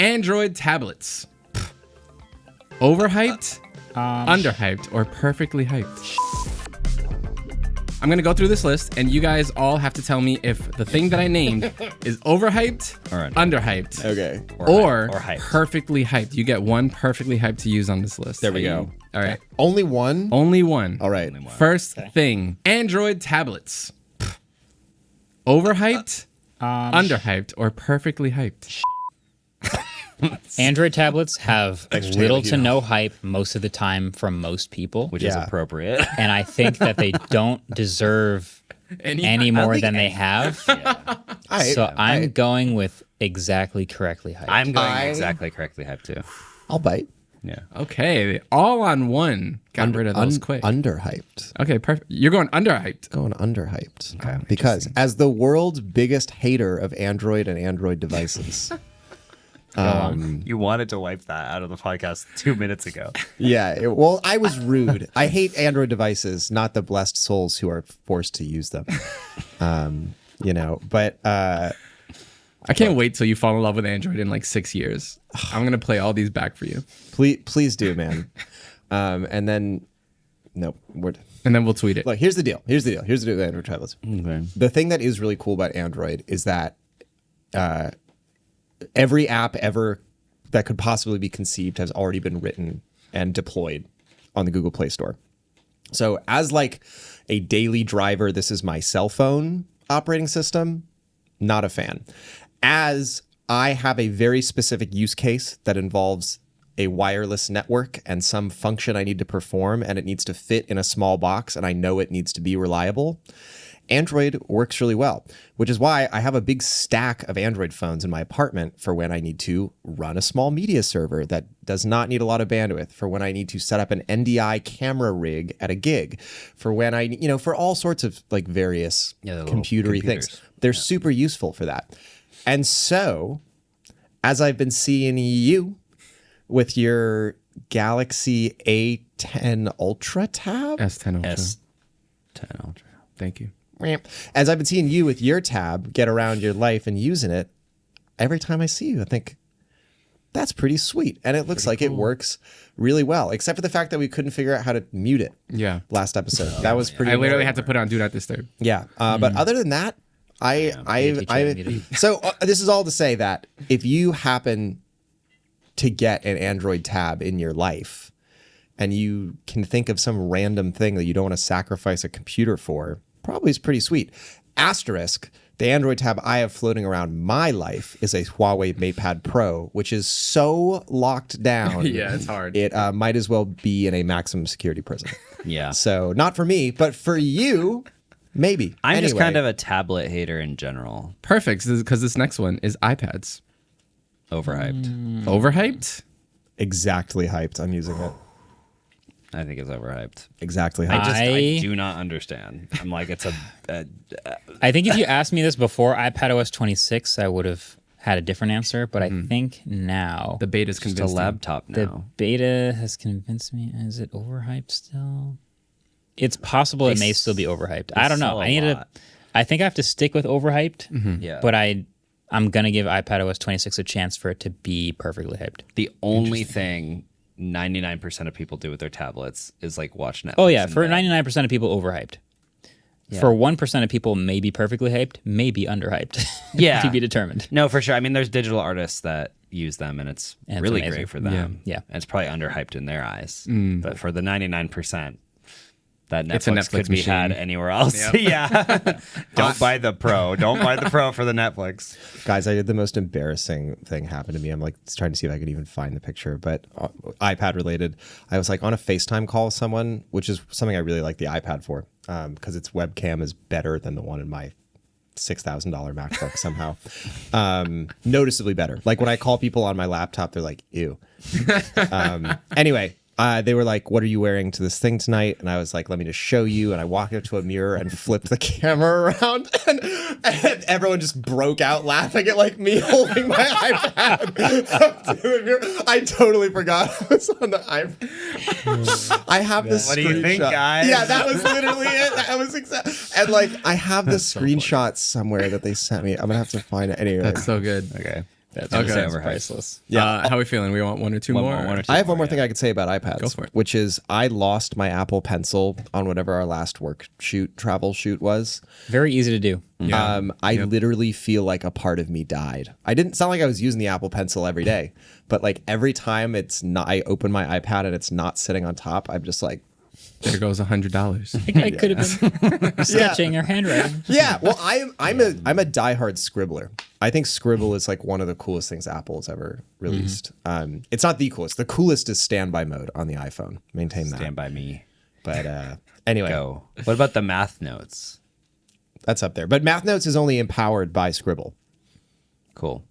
Android tablets. Overhyped, underhyped, or perfectly hyped? I'm going to go through this list, and you guys all have to tell me if the thing that I named is overhyped or underhyped. Okay. Or hyped. perfectly hyped. You get one perfectly hyped to use on this list. There we go. All right. Only one? Only one. All right. First thing, Android tablets. Overhyped, underhyped, or perfectly hyped? Android tablets have little to no hype most of the time from most people, which is appropriate. and I think that they don't deserve any more than they have. So I'm going with exactly correctly hyped. I'm going exactly correctly hyped too. I'll bite. Yeah. Okay, all on one. Got rid of those quick. Underhyped. Okay, perfect. You're going underhyped. Going underhyped. Okay. Because as the world's biggest hater of Android and Android devices... You wanted to wipe that out of the podcast 2 minutes ago. Yeah. Well, I was rude. I hate Android devices, not the blessed souls who are forced to use them. But I can't wait till you fall in love with Android in like 6 years. I'm going to play all these back for you. please do, man. And then, nope. And then we'll tweet it. Look, here's the deal with Android tablets. Okay. The thing that is really cool about Android is that every app ever that could possibly be conceived has already been written and deployed on the Google Play Store. So as like a daily driver, this is my cell phone operating system, not a fan. As I have a very specific use case that involves a wireless network and some function I need to perform, and it needs to fit in a small box, and I know it needs to be reliable, Android works really well, which is why I have a big stack of Android phones in my apartment for when I need to run a small media server that does not need a lot of bandwidth, for when I need to set up an NDI camera rig at a gig, for when I, for all sorts of like various computery things. They're super useful for that. And so, as I've been seeing you with your Galaxy A10 Ultra tab? S10 Ultra. S10 Ultra. Thank you. As I've been seeing you with your tab get around your life and using it, every time I see you, I think, that's pretty sweet. And it looks like it works really well, except for the fact that we couldn't figure out how to mute it last episode. That was pretty I literally had to put on Do Not Disturb. Yeah. But other than that, so this is all to say that if you happen to get an Android tab in your life and you can think of some random thing that you don't want to sacrifice a computer for, probably is pretty sweet. Asterisk, the Android tab I have floating around my life is a Huawei MatePad Pro, which is so locked down. Yeah, it's hard. It might as well be in a maximum security prison. Yeah. So not for me, but for you, maybe. I'm just kind of a tablet hater in general. Perfect, because this next one is iPads. Overhyped. Overhyped? Exactly hyped. I'm using it. I think it's overhyped. Exactly hyped. I do not understand. I'm like, it's I think if you asked me this before iPadOS 26, I would have had a different answer, but I think now The beta's just a convinced me. laptop the now. beta has convinced me. Is it overhyped still? It's possible it may still be overhyped. I don't know. I think I have to stick with overhyped. Yeah. But I'm gonna give iPadOS 26 a chance for it to be perfectly hyped. The only thing 99% of people do with their tablets is like watch Netflix. Oh yeah, for 99% of people, overhyped. Yeah. For 1% of people, maybe perfectly hyped, maybe underhyped. Yeah. To be determined. No, for sure. I mean, there's digital artists that use them, and it's really amazing. great for them. Yeah. And it's probably underhyped in their eyes. But for the 99%, that It's a Netflix Netflix could be machine. had anywhere else. Yep. Yeah. Don't buy the Pro. Don't buy the Pro for the Netflix. Guys, I did the most embarrassing thing happen to me. I'm like trying to see if I could even find the picture, but iPad related. I was like on a FaceTime call with someone, which is something I really like the iPad for, because its webcam is better than the one in my $6,000 MacBook somehow. Noticeably better. Like when I call people on my laptop, they're like, ew. Anyway. They were like, what are you wearing to this thing tonight? And I was like, let me just show you. And I walked up to a mirror and flipped the camera around. And everyone just broke out laughing at like me holding my iPad up to a mirror. I totally forgot I was on the iPad. I have this What do you think, guys? Yeah, that was literally it. That was exactly. And like, I have the screenshots somewhere that they sent me. I'm going to have to find it anyway. That's so good. Okay. That's Okay. that's Overhyped. priceless. Yeah. How are we feeling? We want one or two more? One or two I have one more yeah. thing I could say about iPads. Go for it. Which is I lost my Apple Pencil on whatever our last travel shoot was. Very easy to do. Yeah. I literally feel like a part of me died. It's not like I was using the Apple Pencil every day, but like every time I open my iPad and it's not sitting on top, I'm just like, There goes $100. I could have been sketching or handwriting. yeah. Well, I'm a diehard scribbler. I think Scribble is like one of the coolest things Apple's ever released. It's not the coolest. The coolest is standby mode on the iPhone. Maintain that. Stand by me. But anyway, Go. What about the math notes? that's up there. But Math Notes is only empowered by Scribble. Cool.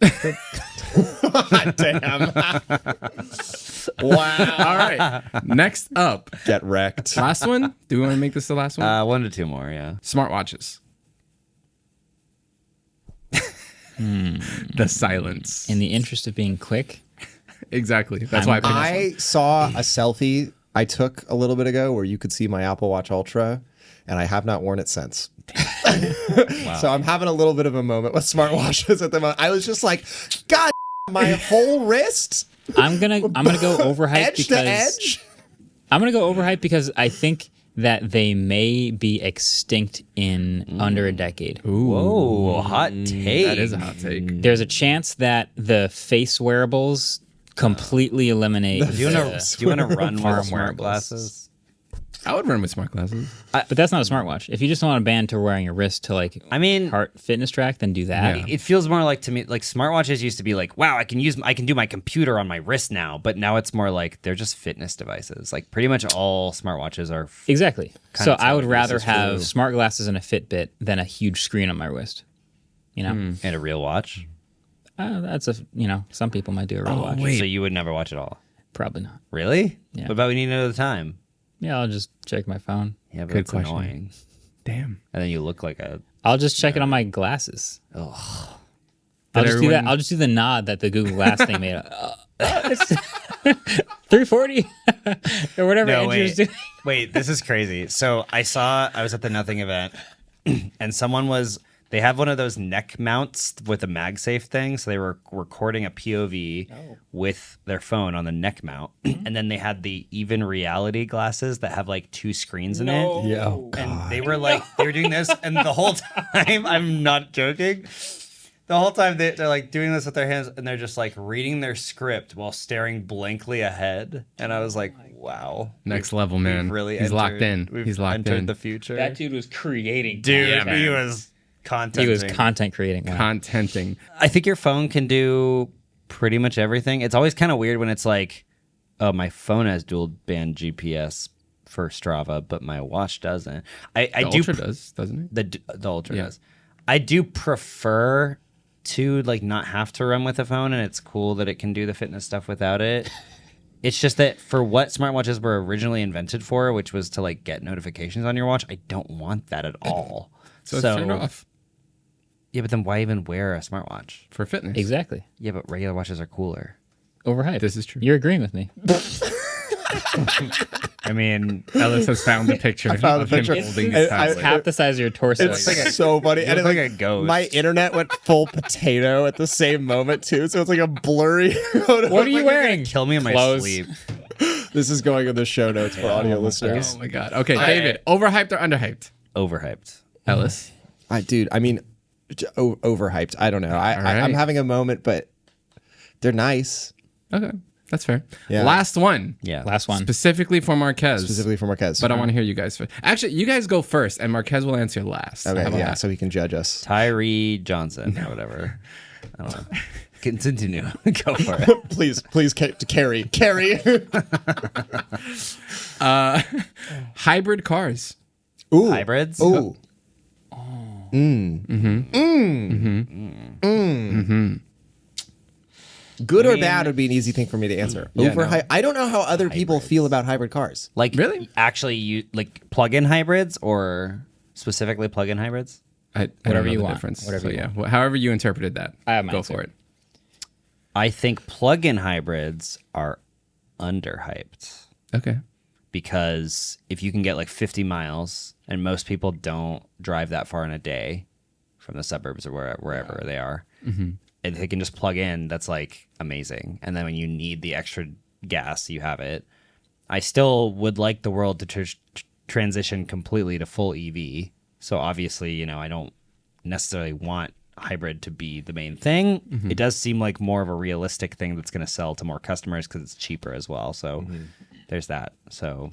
Damn. Wow. All right. Next up, Get wrecked. last one. Do we want to make this the last one? 1 to 2 more, yeah. Smartwatches. The silence. In the interest of being quick, Exactly. That's why I picked this I saw a selfie I took a little bit ago where you could see my Apple Watch Ultra, and I have not worn it since. So I'm having a little bit of a moment with smartwatches at the moment. I was just like, God, my whole wrist, I'm gonna go overhyped edge to because edge. I'm gonna go overhyped because I think that they may be extinct in under a decade. Whoa, hot take. That is a hot take. There's a chance that the face wearables completely eliminate. Do you want to run Farm with smart wearables. glasses? I would run with smart glasses. But that's not a smartwatch. If you just want a band to wearing your wrist to like I mean, heart fitness track, then do that. Yeah. it feels more like to me like smartwatches used to be like, wow, I can do my computer on my wrist now, but now it's more like they're just fitness devices. Like pretty much all smartwatches are. Exactly. So of I would how it is. rather This is have true. smart glasses and a Fitbit than a huge screen on my wrist. You know, And a real watch. that's some people might do a real watch. So you would never watch it all. Probably not. Really? Yeah. What about we need to know the time? Yeah, I'll just check my phone. Yeah, but Good it's question. annoying. Damn. And then you look like a. I'll just check it on my glasses. Ugh. I'll Did just do that. everyone- I'll just do the nod that the Google Glass thing made. It's 340 or whatever No, Andrew's wait. doing. Wait, this is crazy. So I was at the Nothing event, and they have one of those neck mounts with a MagSafe thing. So they were recording a POV with their phone on the neck mount. And then they had the even reality glasses that have like 2 screens in it. Yeah. Oh, And they were doing this. And the whole time, I'm not joking. The whole time they're like doing this with their hands and they're just like reading their script while staring blankly ahead. And I was like, wow. Next level, man. We've really He's locked in. We've He's locked entered in. the future. That dude was creating. Dude, Yeah, he man. was content. He was content creating. Wow. Contenting. I think your phone can do pretty much everything. It's always kind of weird when it's like, oh, my phone has dual band GPS for Strava, but my watch doesn't. I The do Ultra does, doesn't it? the Ultra Yeah. does. I do prefer to like not have to run with a phone, and it's cool that it can do the fitness stuff without it. It's just that for what smartwatches were originally invented for, which was to like get notifications on your watch, I don't want that at all. So, it's turned off Yeah, but then why even wear a smartwatch? for fitness. Oh. Exactly. Yeah, but regular watches are cooler. Overhyped. This is true. You're agreeing with me. I mean, Ellis has found the picture. found the of him picture. holding I- his I- tablet. Half the size of your torso. It's so funny. And look it, like a ghost. My internet went full potato at the same moment too, so it's like a blurry photo. What are you wearing? kill me in my Clothes. sleep. This is going in the show notes for audio listeners. Oh my god. Okay, David, overhyped or underhyped? Overhyped. Ellis. I mean, overhyped. I don't know. I'm right. having a moment, but they're nice. Okay, that's fair. Yeah. Last one. Yeah. Last one. Specifically for Marques. Specifically for Marques. But I want to hear you guys first. Actually, you guys go first, and Marques will answer last. How Okay, about yeah, that? so he can judge us. Tyree Johnson or whatever. I don't know. Continue. Go for it. please, carry. Hybrid cars. Ooh, Hybrids? Ooh, good or bad would be an easy thing for me to answer. Yeah, Overhyped. I don't know how other people feel about hybrid cars. Like Really? Actually, you like plug-in hybrids or specifically plug-in hybrids? I don't Whatever know you the want. difference. Whatever So, you yeah, however you interpreted that. I have my Go answer. for it. I think plug-in hybrids are underhyped Okay. because if you can get like 50 miles, and most people don't drive that far in a day from the suburbs or wherever they are, they can just plug in, that's like amazing. And then when you need the extra gas, you have it. I still would like the world to transition completely to full EV. So obviously, I don't necessarily want hybrid to be the main thing. It does seem like more of a realistic thing that's going to sell to more customers because it's cheaper as well. So there's that. So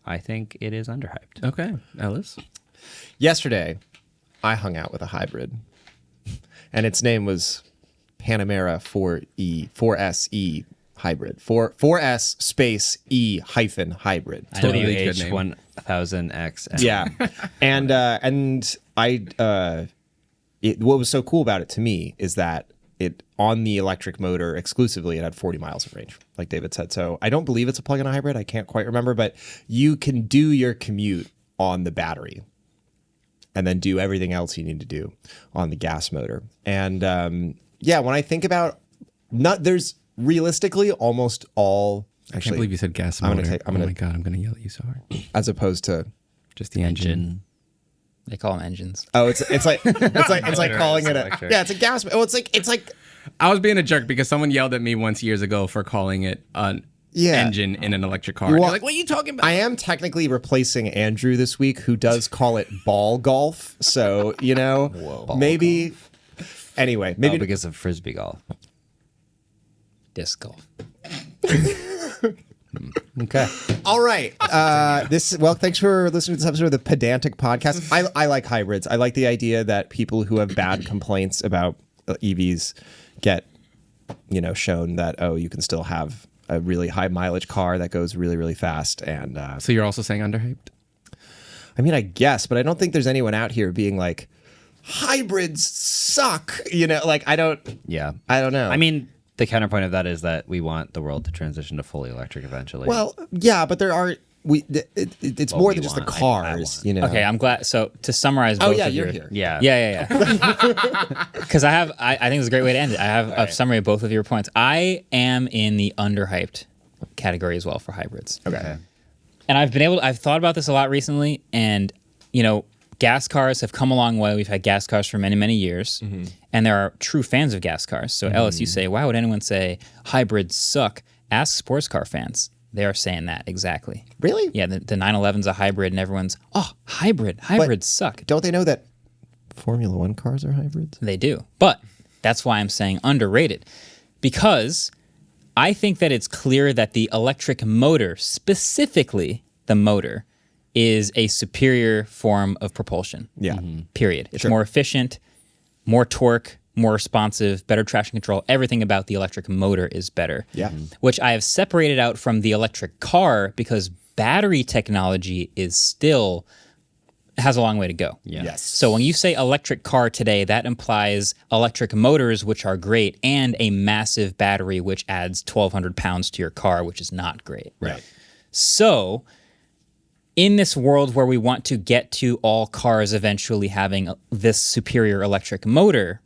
I think it is underhyped. Okay, Ellis. Yesterday, I hung out with a hybrid, and its name was Panamera 4SE hybrid. 4S space E hyphen hybrid. Totally good name. WH1000X. Yeah. And what was so cool about it to me is that it on the electric motor exclusively, it had 40 miles of range, like David said. So I don't believe it's a plug-in hybrid. I can't quite remember, but you can do your commute on the battery and then do everything else you need to do on the gas motor. And when I think about there's realistically almost all. I can't believe you said gas motor. Oh my God, I'm going to yell at you so hard. As opposed to just the engine. They call them engines. Oh, it's like calling it electric. it's a gas. Oh, it's like. I was being a jerk because someone yelled at me once years ago for calling it an engine in an electric car. Well, They're like, what are you talking about? I am technically replacing Andrew this week, who does call it ball golf. So maybe. Maybe because of frisbee golf. Disc golf. Okay. All right. Thanks for listening to this episode of the Pedantic Podcast. I like hybrids. I like the idea that people who have bad complaints about EVs get, shown that, you can still have a really high mileage car that goes really, really fast. And so you're also saying underhyped? I mean, I guess, but I don't think there's anyone out here being like, hybrids suck. I don't. Yeah. I don't know. I mean, the counterpoint of that is that we want the world to transition to fully electric eventually. Well, yeah, but there are it's more than just the cars, Okay, I'm glad. So to summarize, both of you're your, here. Yeah. Because I think it's a great way to end it. I have a summary of both of your points. I am in the underhyped category as well for hybrids. Okay. And I've thought about this a lot recently, and gas cars have come a long way. We've had gas cars for many, many years, and there are true fans of gas cars. So Ellis, you say, why would anyone say hybrids suck? Ask sports car fans. They are saying that exactly. Really? Yeah, the 911's a hybrid, and everyone's, hybrids suck. Don't they know that Formula One cars are hybrids? They do. But that's why I'm saying underrated, because I think that it's clear that the electric motor, specifically the motor, is a superior form of propulsion. Yeah. Period. It's more efficient, more torque, more responsive, better traction control. Everything about the electric motor is better. Yeah. Which I have separated out from the electric car because battery technology has a long way to go. Yeah. Yes. So when you say electric car today, that implies electric motors, which are great, and a massive battery, which adds 1,200 pounds to your car, which is not great. Right. So in this world where we want to get to all cars eventually having this superior electric motor,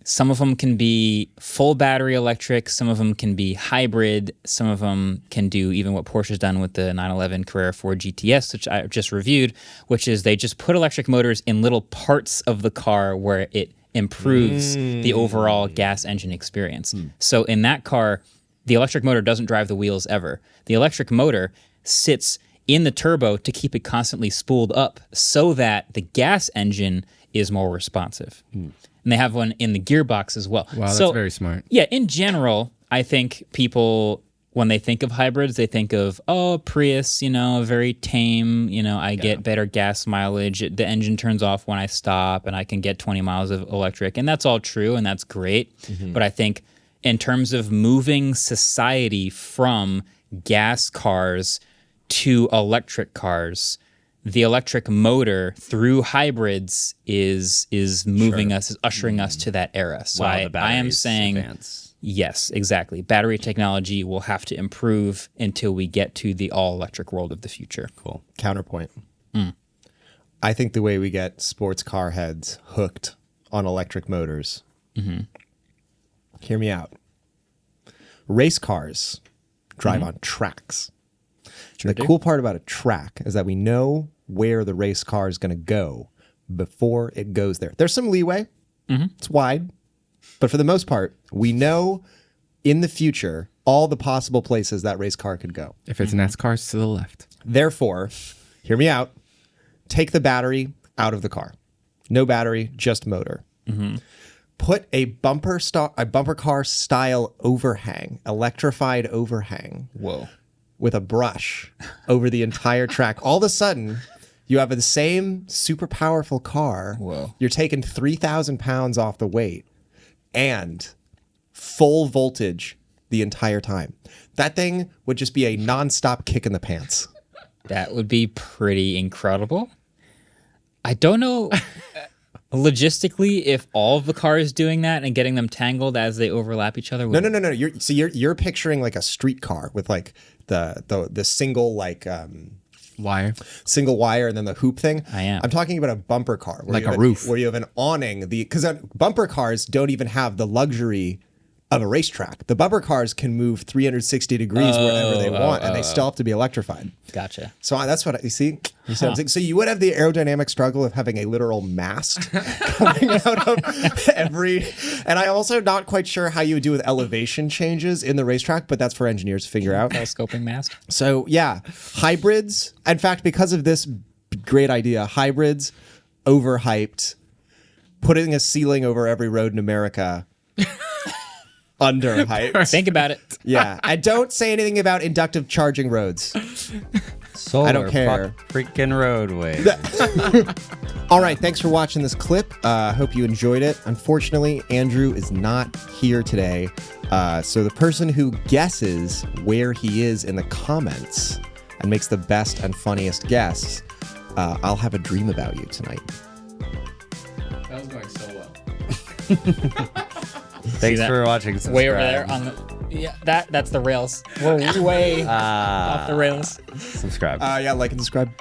some of them can be full battery electric, some of them can be hybrid, some of them can do even what Porsche's done with the 911 Carrera 4 GTS, which I just reviewed, which is they just put electric motors in little parts of the car where it improves the overall gas engine experience. So in that car, the electric motor doesn't drive the wheels ever. The electric motor sits in the turbo to keep it constantly spooled up so that the gas engine is more responsive. And they have one in the gearbox as well. Wow, that's very smart. Yeah, in general, I think people, when they think of hybrids, they think of, Prius, very tame, I get better gas mileage. The engine turns off when I stop and I can get 20 miles of electric. And that's all true and that's great. But I think in terms of moving society from gas cars to electric cars, the electric motor through hybrids is moving us, is ushering us to that era. So I am saying, yes, exactly. Battery technology will have to improve until we get to the all-electric world of the future. Cool. Counterpoint. I think the way we get sports car heads hooked on electric motors, hear me out. Race cars drive on tracks. The cool part about a track is that we know where the race car is going to go before it goes there. There's some leeway. It's wide, But for the most part, we know in the future all the possible places that race car could go. If it's NASCAR, it's to the left. Therefore, hear me out. Take the battery out of the car. No battery, just motor. Put a bumper car style overhang, electrified overhang. Whoa. With a brush over the entire track. All of a sudden, you have the same super powerful car. Whoa. You're taking 3,000 pounds off the weight and full voltage the entire time. That thing would just be a nonstop kick in the pants. That would be pretty incredible. I don't know logistically if all of the cars doing that and getting them tangled as they overlap each other. No. You're picturing like a street car with like the single like Wire. single wire and then the hoop thing. I am. I'm talking about a bumper car where Like you have a roof. where you have an awning. Because bumper cars don't even have the luxury of a racetrack. The bumper cars can move 360 degrees wherever they want, and they still have to be electrified. Gotcha. So that's what you see. You see what I'm saying? So you would have the aerodynamic struggle of having a literal mast coming out of every. And I'm also not quite sure how you would do with elevation changes in the racetrack, but that's for engineers to figure out. Telescoping mast. So yeah, hybrids. In fact, because of this great idea, hybrids, overhyped, putting a ceiling over every road in America. Underhyped. Think about it. Yeah. And don't say anything about inductive charging roads. Solar I don't care. freaking roadway. All right. Thanks for watching this clip. Hope you enjoyed it. Unfortunately, Andrew is not here today. So the person who guesses where he is in the comments and makes the best and funniest guess, I'll have a dream about you tonight. That was going so well. Thanks that? for watching. Way over Subscribe. there on the that's the rails. We're way off the rails. Subscribe. Yeah, like and subscribe.